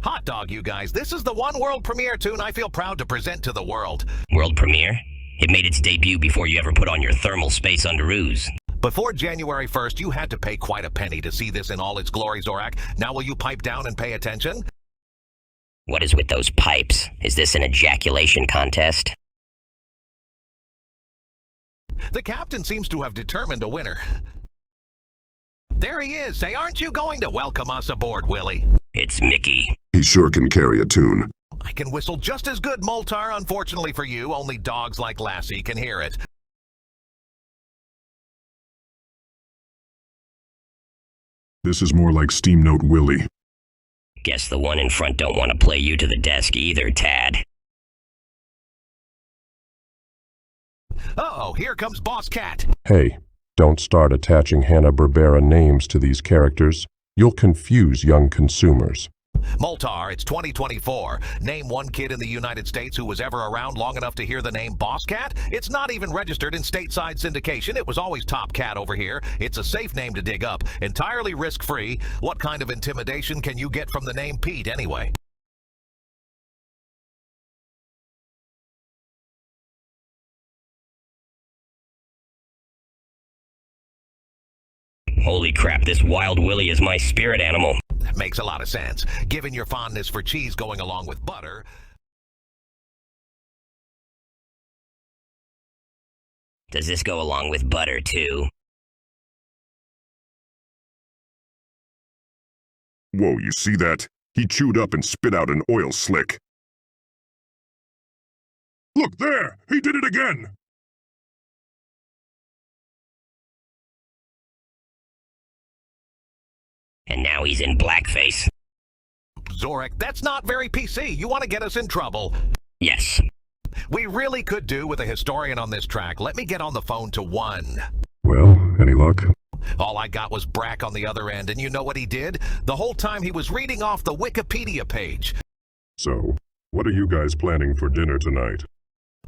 Hot dog, you guys. This is the one world premiere tune I feel proud to present to the world. World premiere? It made its debut before you ever put on your thermal space underoos. Before January 1st, you had to pay quite a penny to see this in all its glory, Zorak. Now will you pipe down and pay attention? What is with those pipes? Is this an ejaculation contest? The captain seems to have determined a winner. There he is. Say, aren't you going to welcome us aboard, Willie? It's Mickey. He sure can carry a tune. I can whistle just as good, Moltar. Unfortunately for you, only dogs like Lassie can hear it. This is more like Steam Note Willie. Guess the one in front don't want to play you to the desk either, Tad. Uh-oh, here comes Boss Cat. Hey, don't start attaching Hanna-Barbera names to these characters. You'll confuse young consumers. Moltar, it's 2024. Name one kid in the United States who was ever around long enough to hear the name Boss Cat. It's not even registered in stateside syndication. It was always Top Cat over here. It's a safe name to dig up, entirely risk-free. What kind of intimidation can you get from the name Pete, anyway? Holy crap, this Wild Willie is my spirit animal. That makes a lot of sense. Given your fondness for cheese going along with butter... Does this go along with butter, too? Whoa, you see that? He chewed up and spit out an oil slick. Look there! He did it again! And now he's in blackface. Zorak, that's not very PC. You want to get us in trouble. Yes. We really could do with a historian on this track. Let me get on the phone to one. Well, any luck? All I got was Brack on the other end, and you know what he did? The whole time he was reading off the Wikipedia page. So, what are you guys planning for dinner tonight?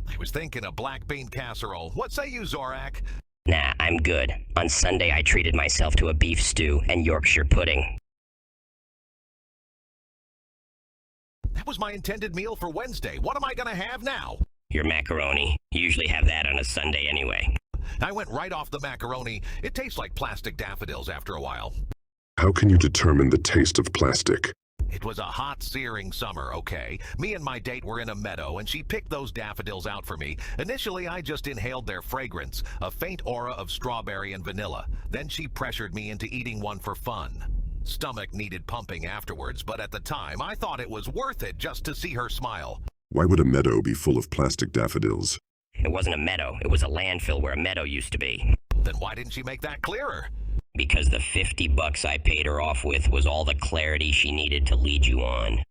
I was thinking a black bean casserole. What say you, Zorak? Nah, I'm good. On Sunday, I treated myself to a beef stew and Yorkshire pudding. That was my intended meal for Wednesday. What am I gonna have now? Your macaroni. You usually have that on a Sunday anyway. I went right off the macaroni. It tastes like plastic daffodils after a while. How can you determine the taste of plastic? It was a hot, searing summer, okay? Me and my date were in a meadow, and she picked those daffodils out for me. Initially, I just inhaled their fragrance, a faint aura of strawberry and vanilla. Then she pressured me into eating one for fun. Stomach needed pumping afterwards, but at the time, I thought it was worth it just to see her smile. Why would a meadow be full of plastic daffodils? It wasn't a meadow. It was a landfill where a meadow used to be. Then why didn't she make that clearer? Because the $50 I paid her off with was all the clarity she needed to lead you on.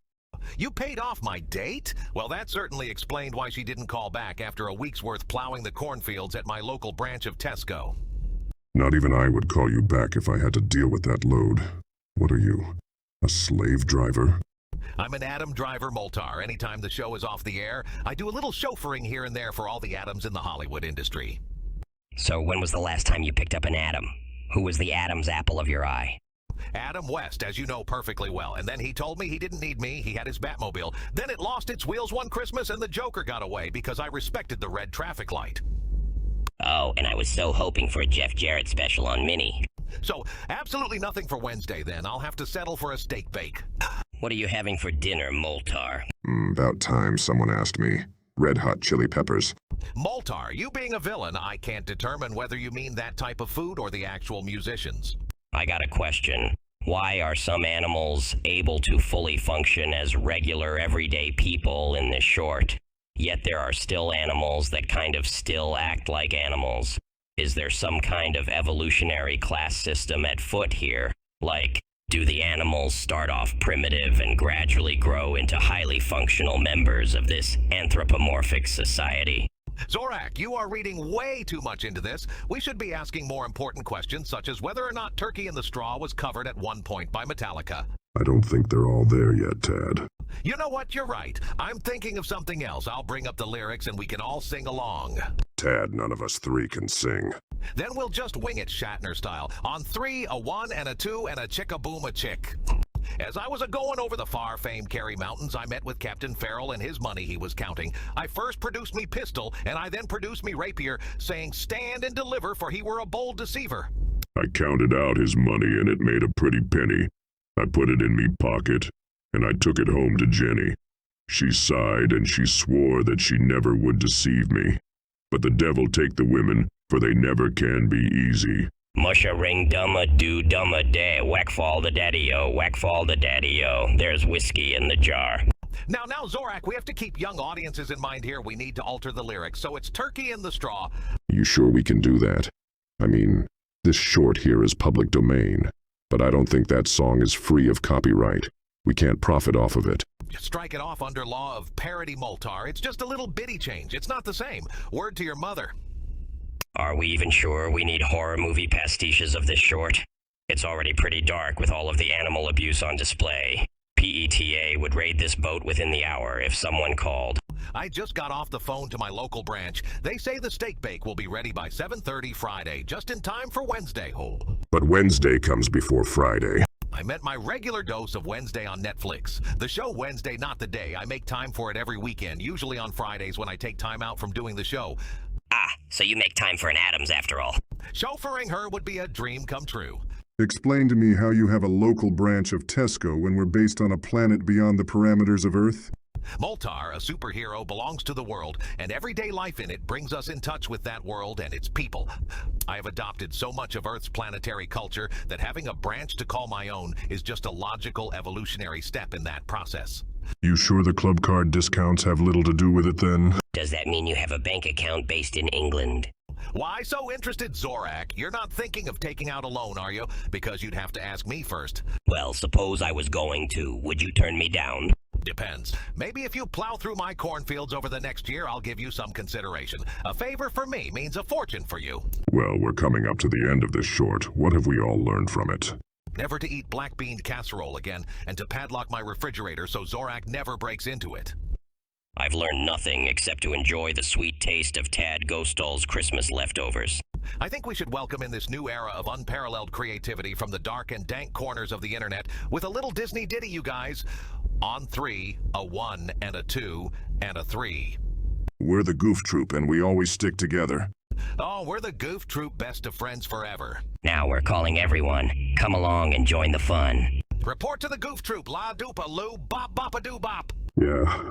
You paid off my date? Well, that certainly explained why she didn't call back after a week's worth plowing the cornfields at my local branch of Tesco. Not even I would call you back if I had to deal with that load. What are you, a slave driver? I'm an Adam driver, Moltar. Anytime the show is off the air, I do a little chauffeuring here and there for all the Adams in the Hollywood industry. So when was the last time you picked up an Adam? Who was the Adam's apple of your eye? Adam West, as you know perfectly well. And then he told me he didn't need me. He had his Batmobile. Then it lost its wheels one Christmas and the Joker got away because I respected the red traffic light. Oh, and I was so hoping for a Jeff Jarrett special on Minnie. So, absolutely nothing for Wednesday then. I'll have to settle for a steak bake. What are you having for dinner, Moltar? About time someone asked me. Red hot chili peppers. Moltar, you being a villain, I can't determine whether you mean that type of food or the actual musicians. I got a question. Why are some animals able to fully function as regular, everyday people in this short, yet there are still animals that kind of still act like animals? Is there some kind of evolutionary class system at foot here? Like, do the animals start off primitive and gradually grow into highly functional members of this anthropomorphic society? Zorak, you are reading way too much into this. We should be asking more important questions, such as whether or not Turkey in the Straw was covered at one point by Metallica. I don't think they're all there yet, Tad. You know what? You're right. I'm thinking of something else. I'll bring up the lyrics and we can all sing along. Tad, none of us three can sing. Then we'll just wing it Shatner style. On 3, a 1 and a 2 and a chick-a-boom a chick. As I was a-going over the far-famed Kerry Mountains, I met with Captain Farrell and his money he was counting. I first produced me pistol, and I then produced me rapier, saying, "Stand and deliver, for he were a bold deceiver." I counted out his money and it made a pretty penny. I put it in me pocket, and I took it home to Jenny. She sighed and she swore that she never would deceive me. But the devil take the women, for they never can be easy. Musha ring dumma do dumma day, whack fall the daddy-o, whack fall the daddy-o. There's whiskey in the jar. Now, Zorak, we have to keep young audiences in mind here. We need to alter the lyrics, so it's turkey in the straw. You sure we can do that? I mean, this short here is public domain, but I don't think that song is free of copyright. We can't profit off of it. Strike it off under law of parody, Moltar. It's just a little bitty change. It's not the same. Word to your mother. Are we even sure we need horror movie pastiches of this short? It's already pretty dark with all of the animal abuse on display. PETA would raid this boat within the hour if someone called. I just got off the phone to my local branch. They say the steak bake will be ready by 7:30 Friday, just in time for Wednesday. Oh. But Wednesday comes before Friday. I meant my regular dose of Wednesday on Netflix. The show Wednesday, not the day. I make time for it every weekend, usually on Fridays when I take time out from doing the show. Ah, so you make time for an Addams after all. Chauffeuring her would be a dream come true. Explain to me how you have a local branch of Tesco when we're based on a planet beyond the parameters of Earth? Moltar, a superhero, belongs to the world, and everyday life in it brings us in touch with that world and its people. I have adopted so much of Earth's planetary culture that having a branch to call my own is just a logical evolutionary step in that process. You sure the club card discounts have little to do with it then? Does that mean you have a bank account based in England? Why so interested, Zorak? You're not thinking of taking out a loan, are you? Because you'd have to ask me first. Well, suppose I was going to. Would you turn me down? Depends. Maybe if you plow through my cornfields over the next year, I'll give you some consideration. A favor for me means a fortune for you. Well, we're coming up to the end of this short. What have we all learned from it? Never to eat black-beaned casserole again, and to padlock my refrigerator so Zorak never breaks into it. I've learned nothing except to enjoy the sweet taste of Tad Ghostall's Christmas leftovers. I think we should welcome in this new era of unparalleled creativity from the dark and dank corners of the internet with a little Disney ditty, you guys. On 3, a 1 and a 2 and a 3. We're the Goof Troop and we always stick together. Oh, we're the Goof Troop, best of friends forever. Now we're calling everyone. Come along and join the fun. Report to the Goof Troop, la doopa loo, bop bop a doo bop. Yeah.